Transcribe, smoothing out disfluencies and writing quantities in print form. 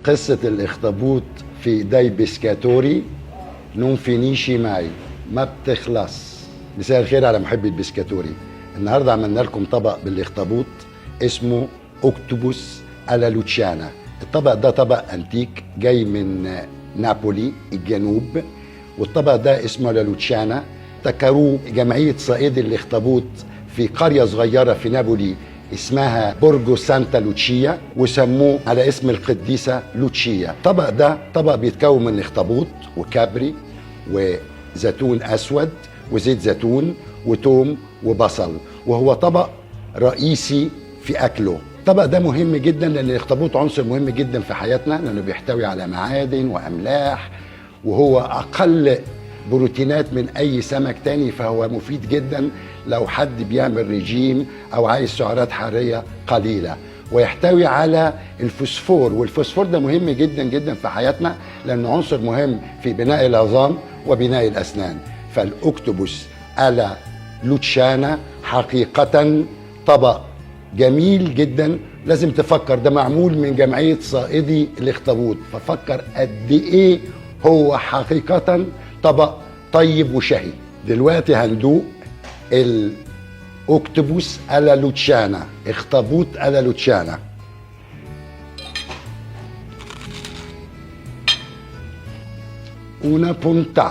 قصة الاخطبوط في داي بسكاتوري نون فينيشي ماي، ما بتخلص. مساء الخير على محبي البسكاتوري. النهارده عملنا لكم طبق بالاخطبوط اسمه اوكتوبوس الا لوتشانا. الطبق ده طبق انتيك جاي من نابولي الجنوب، والطبق ده اسمه لا لوتشانا. ابتكروه جمعية صائدي الاخطبوط في قرية صغيرة في نابولي اسمها بورجو سانتا لوتشيا، وسموه على اسم القديسة لوتشيا. الطبق ده طبق بيتكون من اخطبوط وكابري وزيتون اسود وزيت زيتون وتوم وبصل، وهو طبق رئيسي في اكله. الطبق ده مهم جدا لان الاخطبوط عنصر مهم جدا في حياتنا، لانه بيحتوي على معادن واملاح، وهو اقل بروتينات من اي سمك تاني، فهو مفيد جدا لو حد بيعمل ريجيم او عايز سعرات حراريه قليله. ويحتوي على الفوسفور، والفوسفور ده مهم جدا جدا في حياتنا لانه عنصر مهم في بناء العظام وبناء الاسنان. فالاوكتوبوس الا لوتشانا حقيقه طبق جميل جدا. لازم تفكر ده معمول من جمعيه صائدي الاخطبوط، ففكر قد ايه هو حقيقه طبق طيب وشهي. دلوقتي هندوق الاوكتوبوس الا لوتشانا، اخطبوط الا لوتشانا. una punta